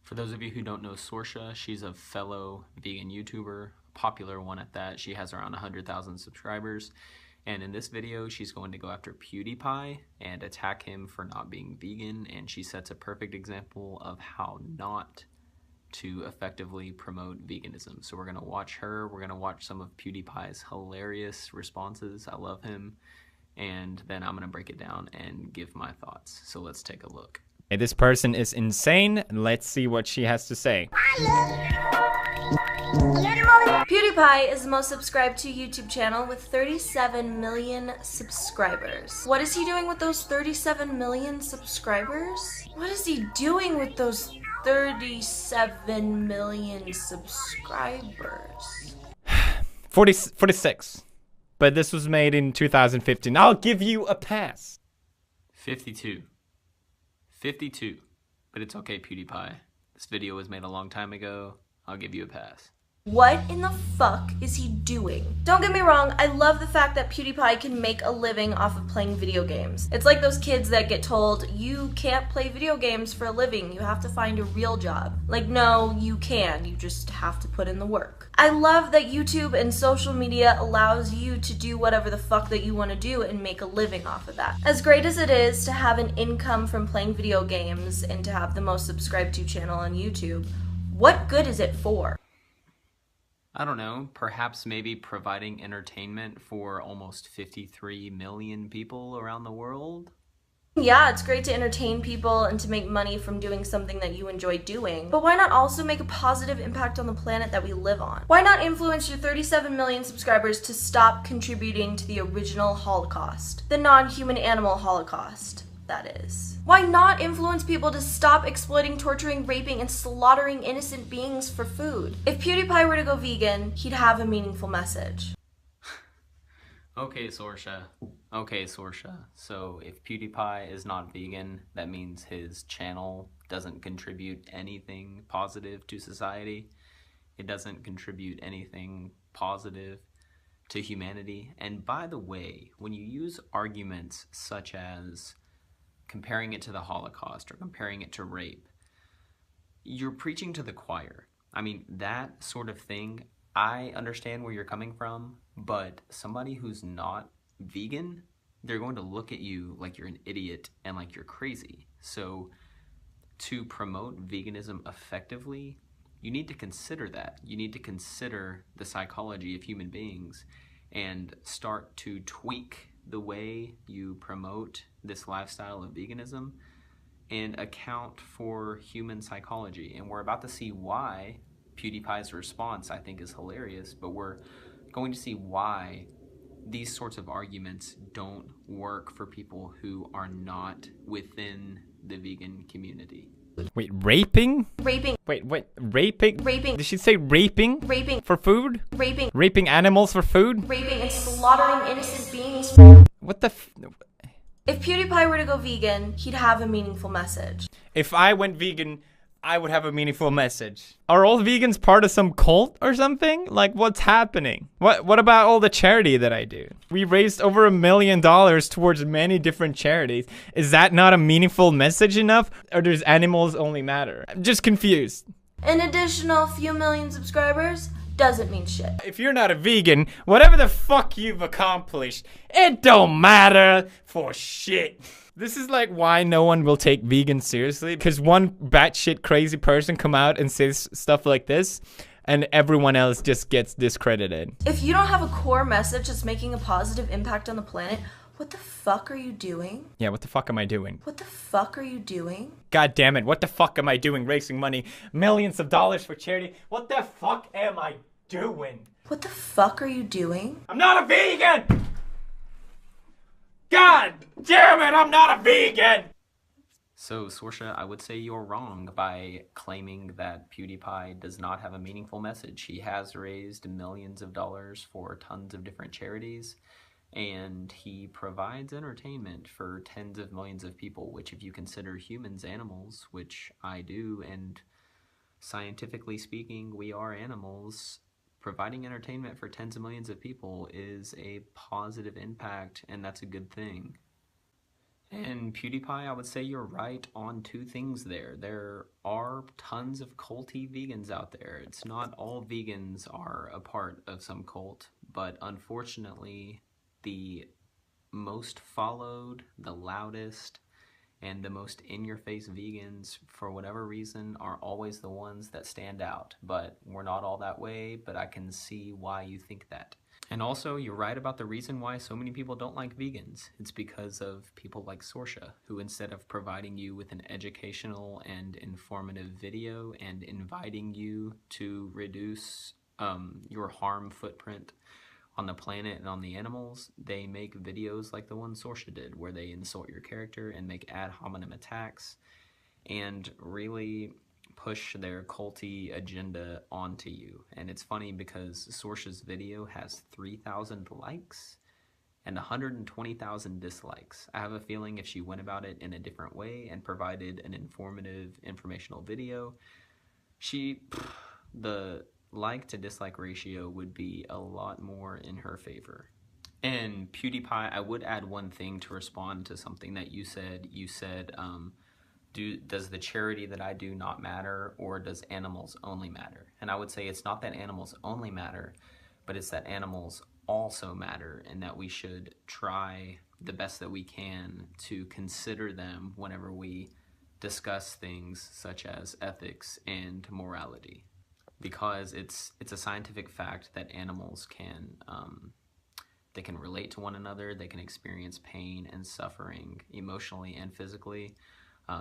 For those of you who don't know Sorsha, she's a fellow vegan YouTuber, popular one at that. She has around 100,000 subscribers. And in this video, she's going to go after Pewdiepie and attack him for not being vegan. And she sets a perfect example of how not to effectively promote veganism. So we're going to watch her. We're going to watch some of Pewdiepie's hilarious responses. I love him. And then I'm going to break it down and give my thoughts. So let's take a look. Hey, this person is insane. Let's see what she has to say. Pewdiepie is the most subscribed to YouTube channel with 37 million subscribers. What is he doing with those 37 million subscribers? What is he doing with those 37 million subscribers? 46. But this was made in 2015. I'll give you a pass. 52. But it's okay, Pewdiepie. This video was made a long time ago. I'll give you a pass. What in the fuck is he doing? Don't get me wrong, I love the fact that Pewdiepie can make a living off of playing video games. It's like those kids that get told, you can't play video games for a living, you have to find a real job. Like, no, you can, you just have to put in the work. I love that YouTube and social media allows you to do whatever the fuck that you want to do and make a living off of that. As great as it is to have an income from playing video games and to have the most subscribed to channel on YouTube, what good is it for? I don't know, perhaps maybe providing entertainment for almost 53 million people around the world? Yeah, it's great to entertain people and to make money from doing something that you enjoy doing, but why not also make a positive impact on the planet that we live on? Why not influence your 37 million subscribers to stop contributing to the original Holocaust? The non-human animal Holocaust, that is. Why not influence people to stop exploiting, torturing, raping, and slaughtering innocent beings for food? If Pewdiepie were to go vegan, he'd have a meaningful message. Okay, Sorsha. So if Pewdiepie is not vegan, that means his channel doesn't contribute anything positive to society. It doesn't contribute anything positive to humanity. And by the way, when you use arguments such as comparing it to the Holocaust or comparing it to rape, you're preaching to the choir. I mean, that sort of thing, I understand where you're coming from, but somebody who's not vegan, they're going to look at you like you're an idiot and like you're crazy. So to promote veganism effectively, you need to consider that. You need to consider the psychology of human beings and start to tweak the way you promote this lifestyle of veganism and account for human psychology. And we're about to see why Pewdiepie's response, I think, is hilarious, but we're going to see why these sorts of arguments don't work for people who are not within the vegan community. Wait, raping? Raping. Wait, raping? Raping. Did she say raping? Raping. For food? Raping. Raping animals for food? Raping and slaughtering innocent beings. What the If Pewdiepie were to go vegan, he'd have a meaningful message. If I went vegan, I would have a meaningful message. Are all vegans part of some cult or something? Like, what's happening? What about all the charity that I do? We raised over $1 million towards many different charities. Is that not a meaningful message enough? Or does animals only matter? I'm just confused. An additional few million subscribers doesn't mean shit. If you're not a vegan, whatever the fuck you've accomplished, it don't matter for shit. This is like why no one will take vegans seriously, because one batshit crazy person come out and says stuff like this, and everyone else just gets discredited. If you don't have a core message that's making a positive impact on the planet, what the fuck are you doing? Yeah, what the fuck am I doing? What the fuck are you doing? God damn it, what the fuck am I doing? Raising money, millions of dollars for charity. What the fuck am I doing? What the fuck are you doing? I'm not a vegan! God damn it, I'm not a vegan! So, Sorsha, I would say you're wrong by claiming that Pewdiepie does not have a meaningful message. He has raised millions of dollars for tons of different charities, and he provides entertainment for tens of millions of people, which if you consider humans animals, which I do, and scientifically speaking, we are animals, providing entertainment for tens of millions of people is a positive impact, and that's a good thing. And Pewdiepie, I would say you're right on two things there. There are tons of culty vegans out there. It's not all vegans are a part of some cult, but unfortunately, the most followed, the loudest, and the most in-your-face vegans, for whatever reason, are always the ones that stand out. But we're not all that way, but I can see why you think that. And also, you're right about the reason why so many people don't like vegans. It's because of people like Sorsha, who instead of providing you with an educational and informative video and inviting you to reduce your harm footprint on the planet and on the animals, they make videos like the one Sorsha did, where they insult your character and make ad hominem attacks and really push their culty agenda onto you. And it's funny because Sorsha's video has 3,000 likes and 120,000 dislikes. I have a feeling if she went about it in a different way and provided an informative, informational video, the like to dislike ratio would be a lot more in her favor. And Pewdiepie, I would add one thing to respond to something that you said. You said, does the charity that I do not matter, or does animals only matter? And I would say it's not that animals only matter, but it's that animals also matter, and that we should try the best that we can to consider them whenever we discuss things such as ethics and morality. Because it's a scientific fact that animals can they can relate to one another, they can experience pain and suffering emotionally and physically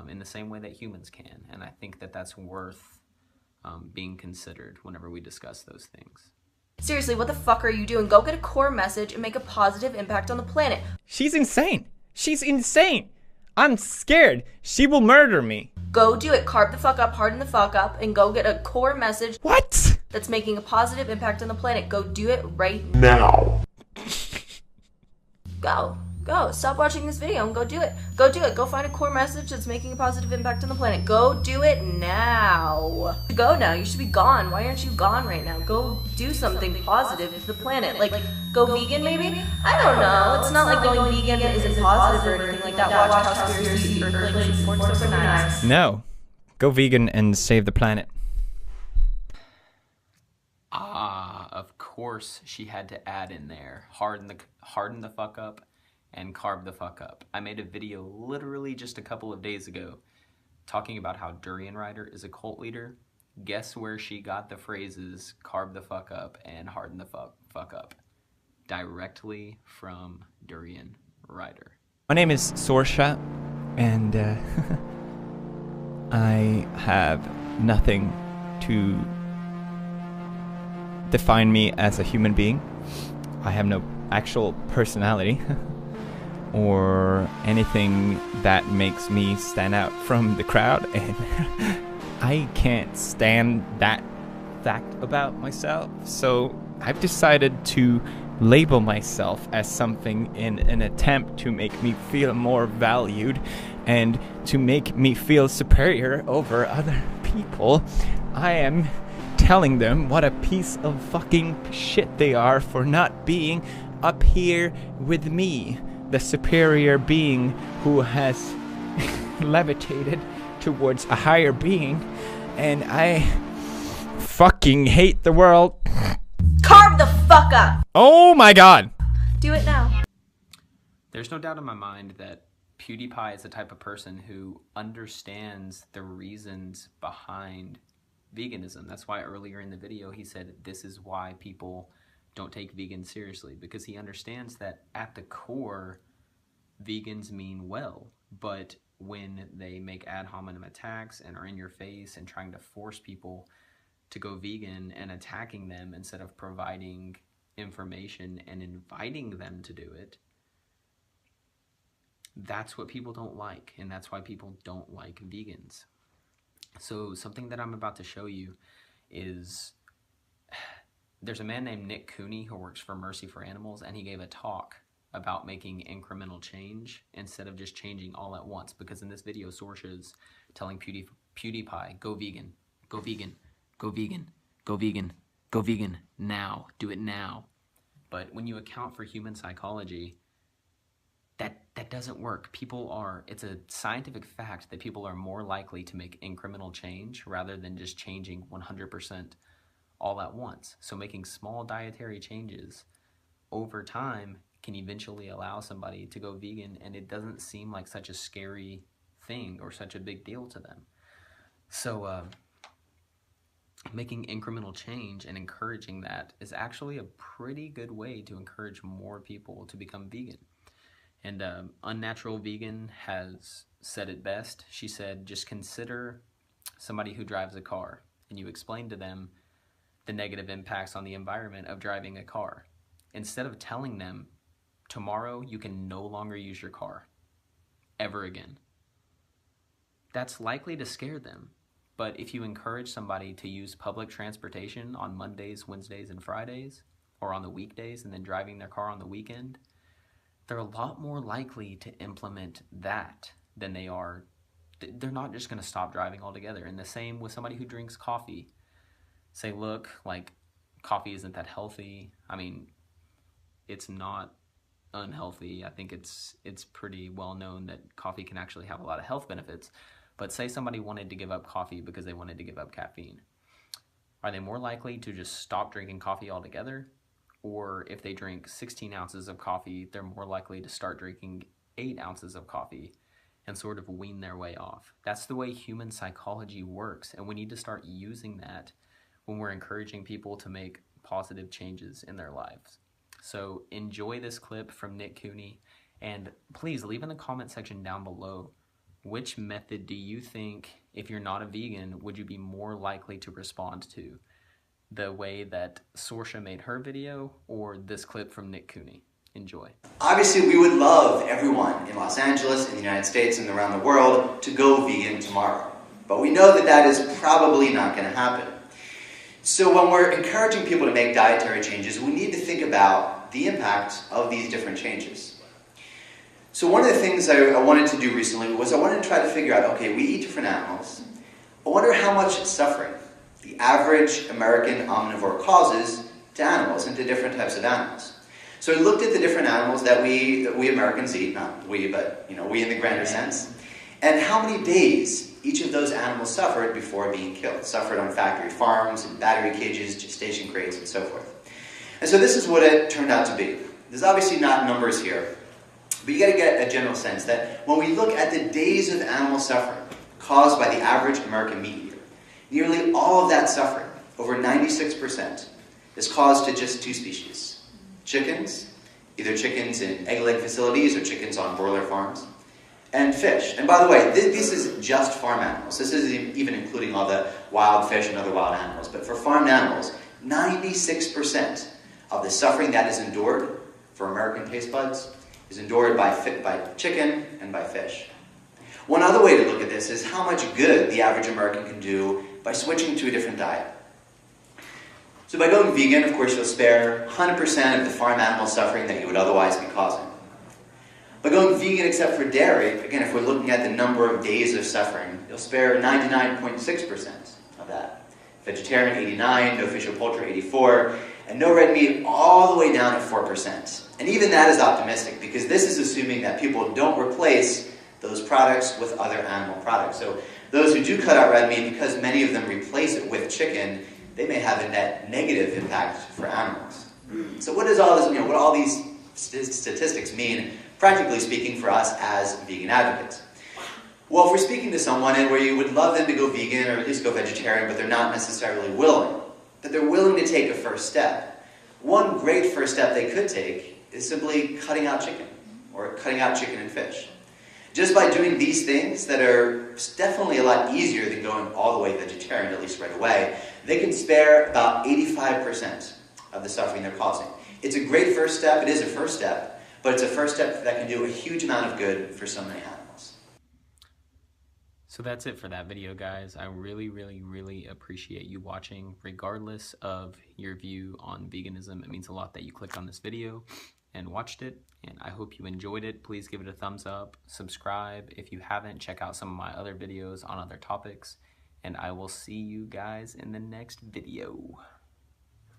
in the same way that humans can. And I think that that's worth being considered whenever we discuss those things. Seriously, what the fuck are you doing? Go get a core message and make a positive impact on the planet. She's insane. She's insane. I'm scared. She will murder me. Go do it. Carb the fuck up, harden the fuck up, and go get a core message. What? That's making a positive impact on the planet. Go do it right now. Go. Stop watching this video and go do it. Go do it. Go find a core message that's making a positive impact on the planet. Go do it now. Go now. You should be gone. Why aren't you gone right now? Go do something positive to the planet. Like, go vegan maybe? I don't know. It's not like going vegan isn't positive or anything like that. Watch Conspiracy Earthlings reports are nice. No. Go vegan and save the planet. Of course she had to add in there, harden the fuck up and carb the fuck up. I made a video literally just a couple of days ago talking about how Durian Rider is a cult leader. Guess where she got the phrases carb the fuck up and harden the fuck up? Directly from Durian Rider. My name is Sorsha, and I have nothing to define me as a human being. I have no actual personality or anything that makes me stand out from the crowd, and I can't stand that fact about myself. So I've decided to label myself as something in an attempt to make me feel more valued and to make me feel superior over other people. I am telling them what a piece of fucking shit they are for not being up here with me, the superior being who has levitated towards a higher being, and I fucking hate the world. Carb the fuck up! Oh my god! Do it now. There's no doubt in my mind that Pewdiepie is the type of person who understands the reasons behind veganism. That's why earlier in the video he said this is why people don't take vegans seriously, because he understands that at the core vegans mean well, but when they make ad hominem attacks and are in your face and trying to force people to go vegan and attacking them instead of providing information and inviting them to do it, that's what people don't like, and that's why people don't like vegans. So something that I'm about to show you is, there's a man named Nick Cooney who works for Mercy for Animals, and he gave a talk about making incremental change instead of just changing all at once. Because in this video, Sorsha is telling Pewdiepie, go vegan, go vegan, go vegan, go vegan, go vegan now, do it now. But when you account for human psychology, that doesn't work. It's a scientific fact that people are more likely to make incremental change rather than just changing 100% all at once. So making small dietary changes over time can eventually allow somebody to go vegan, and it doesn't seem like such a scary thing or such a big deal to them. So making incremental change and encouraging that is actually a pretty good way to encourage more people to become vegan. And Unnatural Vegan has said it best. She said, just consider somebody who drives a car, and you explain to them the negative impacts on the environment of driving a car. Instead of telling them, tomorrow you can no longer use your car ever again. That's likely to scare them. But if you encourage somebody to use public transportation on Mondays, Wednesdays, and Fridays, or on the weekdays and then driving their car on the weekend, they're a lot more likely to implement that than they are. They're not just going to stop driving altogether. And the same with somebody who drinks coffee. Say, look, like, coffee isn't that healthy. I mean, it's not unhealthy. I think it's pretty well known that coffee can actually have a lot of health benefits. But say somebody wanted to give up coffee because they wanted to give up caffeine. Are they more likely to just stop drinking coffee altogether? Or if they drink 16 ounces of coffee, they're more likely to start drinking 8 ounces of coffee and sort of wean their way off. That's the way human psychology works, and we need to start using that when we're encouraging people to make positive changes in their lives. So enjoy this clip from Nick Cooney, and please leave in the comment section down below, which method do you think, if you're not a vegan, would you be more likely to respond to? The way that Sorsha made her video, or this clip from Nick Cooney? Enjoy. Obviously, we would love everyone in Los Angeles, in the United States, and around the world to go vegan tomorrow. But we know that that is probably not going to happen. So when we're encouraging people to make dietary changes, we need to think about the impact of these different changes. So one of the things I wanted to do recently was I wanted to try to figure out, okay, we eat different animals. I wonder how much suffering the average American omnivore causes to animals and to different types of animals. So I looked at the different animals that we Americans eat, not we, but we in the grander sense, and how many days each of those animals suffered before being killed. Suffered on factory farms, in battery cages, gestation crates, and so forth. And so this is what it turned out to be. There's obviously not numbers here, but you got to get a general sense that when we look at the days of animal suffering caused by the average American meat eater, nearly all of that suffering, over 96%, is caused to just two species. Chickens, either chickens in egg-laying facilities or chickens on broiler farms, and fish. And by the way, this is just farm animals. This isn't even including all the wild fish and other wild animals. But for farmed animals, 96% of the suffering that is endured for American taste buds is endured by chicken and by fish. One other way to look at this is how much good the average American can do by switching to a different diet. So by going vegan, of course, you'll spare 100% of the farm animal suffering that you would otherwise be causing. By going vegan except for dairy, again, if we're looking at the number of days of suffering, you'll spare 99.6% of that. Vegetarian, 89%, no fish or poultry, 84%, and no red meat all the way down at 4%. And even that is optimistic, because this is assuming that people don't replace those products with other animal products. So those who do cut out red meat, because many of them replace it with chicken, they may have a net negative impact for animals. So what does all this, what all these statistics mean, practically speaking, for us as vegan advocates? Well, if we're speaking to someone and where you would love them to go vegan or at least go vegetarian, but they're not necessarily willing, but they're willing to take a first step, one great first step they could take is simply cutting out chicken, or cutting out chicken and fish. Just by doing these things that are definitely a lot easier than going all the way vegetarian, at least right away, they can spare about 85% of the suffering they're causing. It's a great first step. It is a first step, but it's a first step that can do a huge amount of good for so many animals. So that's it for that video, guys. I really, really, really appreciate you watching. Regardless of your view on veganism, it means a lot that you clicked on this video and watched it, and I hope you enjoyed it. Please give it a thumbs up, subscribe. If you haven't, check out some of my other videos on other topics, and I will see you guys in the next video.